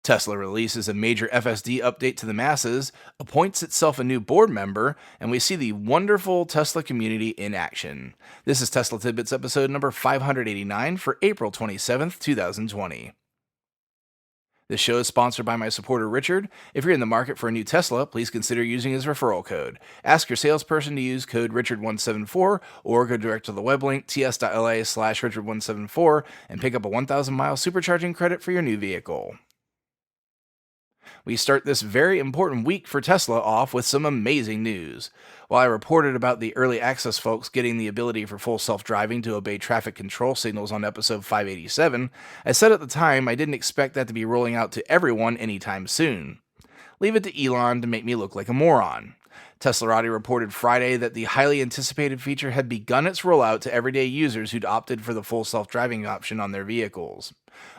Tesla releases a major FSD update to the masses, appoints itself a new board member, and we see the wonderful Tesla community in action. This is Tesla Tidbits episode number 589 for April 27th, 2020. This show is sponsored by my supporter Richard. If you're in the market for a new Tesla, please consider using his referral code. Ask your salesperson to use code Richard174 or go direct to the web link ts.la/Richard174 and pick up a 1,000-mile supercharging credit for your new vehicle. We start this very important week for Tesla off with some amazing news. While I reported about the early access folks getting the ability for full self-driving to obey traffic control signals on episode 587, I said at the time I didn't expect that to be rolling out to everyone anytime soon. Leave it to Elon to make me look like a moron. Teslarati reported Friday that the highly anticipated feature had begun its rollout to everyday users who'd opted for the full self-driving option on their vehicles.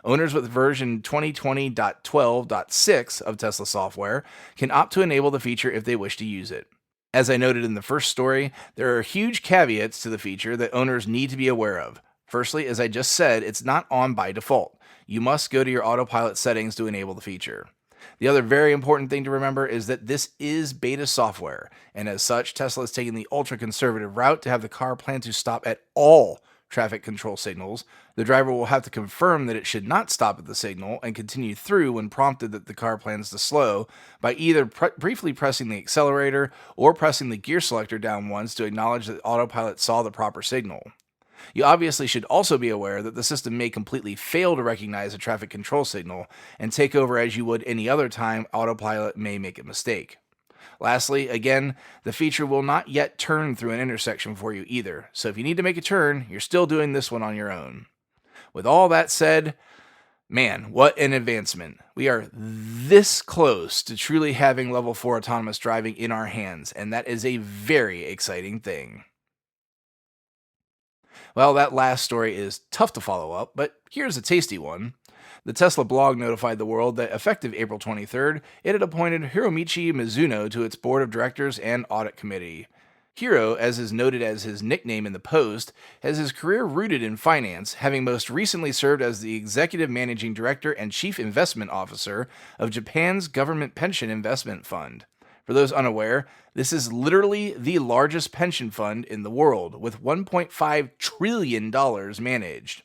Owners with version 2020.12.6 of Tesla software can opt to enable the feature if they wish to use it. As I noted in the first story, there are huge caveats to the feature that owners need to be aware of. Firstly, as I just said, it's not on by default. You must go to your autopilot settings to enable the feature. The other very important thing to remember is that this is beta software, and as such, Tesla is taking the ultra-conservative route to have the car plan to stop at all traffic control signals. The driver will have to confirm that it should not stop at the signal and continue through when prompted that the car plans to slow by either briefly pressing the accelerator or pressing the gear selector down once to acknowledge that autopilot saw the proper signal. You obviously should also be aware that the system may completely fail to recognize a traffic control signal and take over as you would any other time autopilot may make a mistake. Lastly, again, the feature will not yet turn through an intersection for you either, so if you need to make a turn, you're still doing this one on your own. With all that said, man, what an advancement. We are this close to truly having level 4 autonomous driving in our hands, and that is a very exciting thing. Well, that last story is tough to follow up, but here's a tasty one. The Tesla blog notified the world that effective April 23rd, it had appointed Hiromichi Mizuno to its board of directors and audit committee. Hiro, as is noted as his nickname in the post, has his career rooted in finance, having most recently served as the executive managing director and chief investment officer of Japan's government pension investment fund. For those unaware, this is literally the largest pension fund in the world, with $1.5 trillion managed.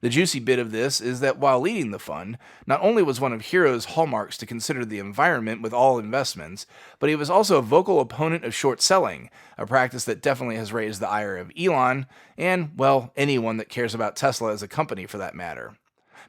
The juicy bit of this is that while leading the fund, not only was one of Hiro's hallmarks to consider the environment with all investments, but he was also a vocal opponent of short selling, a practice that definitely has raised the ire of Elon, and, well, anyone that cares about Tesla as a company for that matter.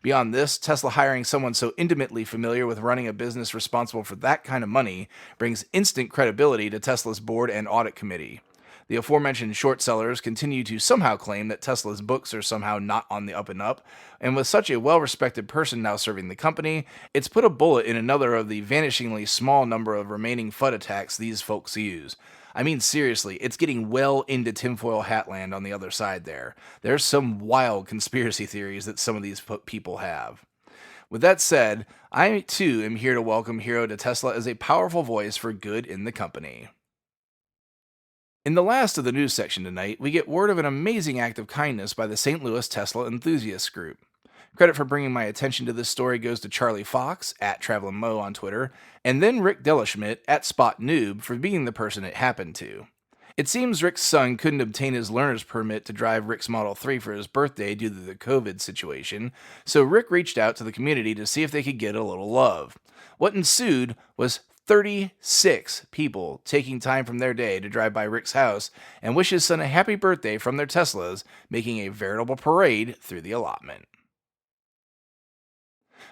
Beyond this, Tesla hiring someone so intimately familiar with running a business responsible for that kind of money brings instant credibility to Tesla's board and audit committee. The aforementioned short sellers continue to somehow claim that Tesla's books are somehow not on the up and up, and with such a well-respected person now serving the company, it's put a bullet in another of the vanishingly small number of remaining FUD attacks these folks use. I mean, seriously, it's getting well into tinfoil hat land on the other side there. There's some wild conspiracy theories that some of these people have. With that said, I too am here to welcome Hiro to Tesla as a powerful voice for good in the company. In the last of the news section tonight, we get word of an amazing act of kindness by the St. Louis Tesla Enthusiasts Group. Credit for bringing my attention to this story goes to Charlie Fox, at TravelinMo on Twitter, and then Rick Delaschmidt, at SpotNoob, for being the person it happened to. It seems Rick's son couldn't obtain his learner's permit to drive Rick's Model 3 for his birthday due to the COVID situation, so Rick reached out to the community to see if they could get a little love. What ensued was 36 people taking time from their day to drive by Rick's house and wish his son a happy birthday from their Teslas, making a veritable parade through the allotment.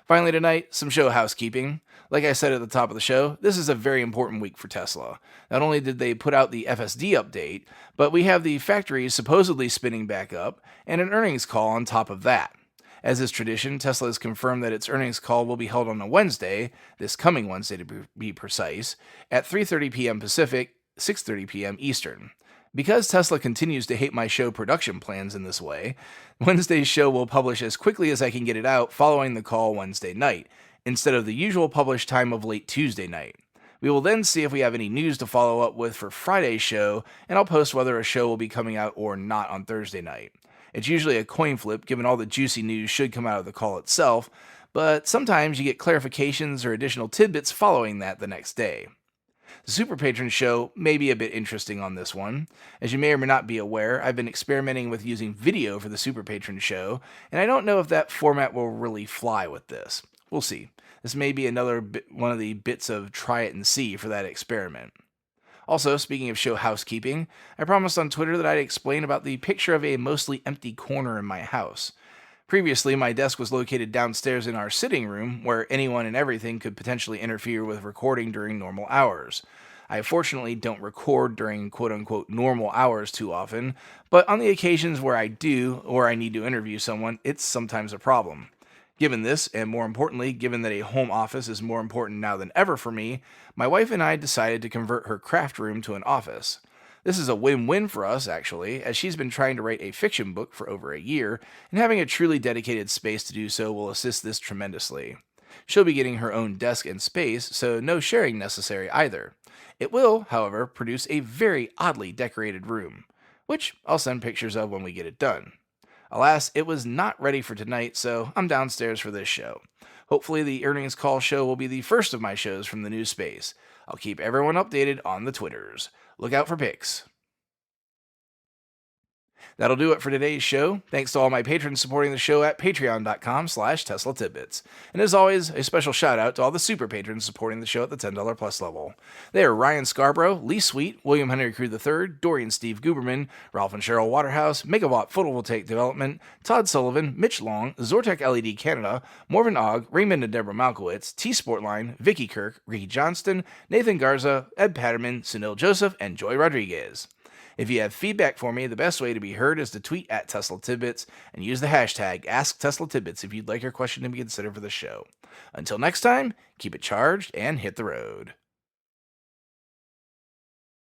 Finally tonight, some show housekeeping. Like I said at the top of the show, this is a very important week for Tesla. Not only did they put out the FSD update, but we have the factory supposedly spinning back up, and an earnings call on top of that. As is tradition, Tesla has confirmed that its earnings call will be held on a Wednesday, this coming Wednesday to be precise, at 3:30 p.m. Pacific, 6:30 p.m. Eastern. Because Tesla continues to hate my show production plans in this way, Wednesday's show will publish as quickly as I can get it out following the call Wednesday night, instead of the usual published time of late Tuesday night. We will then see if we have any news to follow up with for Friday's show, and I'll post whether a show will be coming out or not on Thursday night. It's usually a coin flip, given all the juicy news should come out of the call itself, but sometimes you get clarifications or additional tidbits following that the next day. The Super Patron show may be a bit interesting on this one. As you may or may not be aware, I've been experimenting with using video for the Super Patron show, and I don't know if that format will really fly with this. We'll see. This may be one of the bits of try it and see for that experiment. Also, speaking of show housekeeping, I promised on Twitter that I'd explain about the picture of a mostly empty corner in my house. Previously, my desk was located downstairs in our sitting room, where anyone and everything could potentially interfere with recording during normal hours. I fortunately don't record during quote unquote normal hours too often, but on the occasions where I do, or I need to interview someone, it's sometimes a problem. Given this, and more importantly, given that a home office is more important now than ever for me, my wife and I decided to convert her craft room to an office. This is a win-win for us, actually, as she's been trying to write a fiction book for over a year, and having a truly dedicated space to do so will assist this tremendously. She'll be getting her own desk and space, so no sharing necessary either. It will, however, produce a very oddly decorated room, which I'll send pictures of when we get it done. Alas, it was not ready for tonight, so I'm downstairs for this show. Hopefully, the earnings call show will be the first of my shows from the new space. I'll keep everyone updated on the Twitters. Look out for pics. That'll do it for today's show. Thanks to all my patrons supporting the show at patreon.com/Tesla Tidbits. And as always, a special shout out to all the super patrons supporting the show at the $10 plus level. They are Ryan Scarborough, Lee Sweet, William Henry Crew III, Dorian Steve Guberman, Ralph and Cheryl Waterhouse, Megawatt Photovoltaic Development, Todd Sullivan, Mitch Long, Zortec LED Canada, Morven Ogg, Raymond and Deborah Malkowitz, T Sportline, Vicky Kirk, Ricky Johnston, Nathan Garza, Ed Patterman, Sunil Joseph, and Joy Rodriguez. If you have feedback for me, the best way to be heard is to tweet at Tesla Tidbits and use the hashtag AskTeslaTidbits if you'd like your question to be considered for the show. Until next time, keep it charged and hit the road.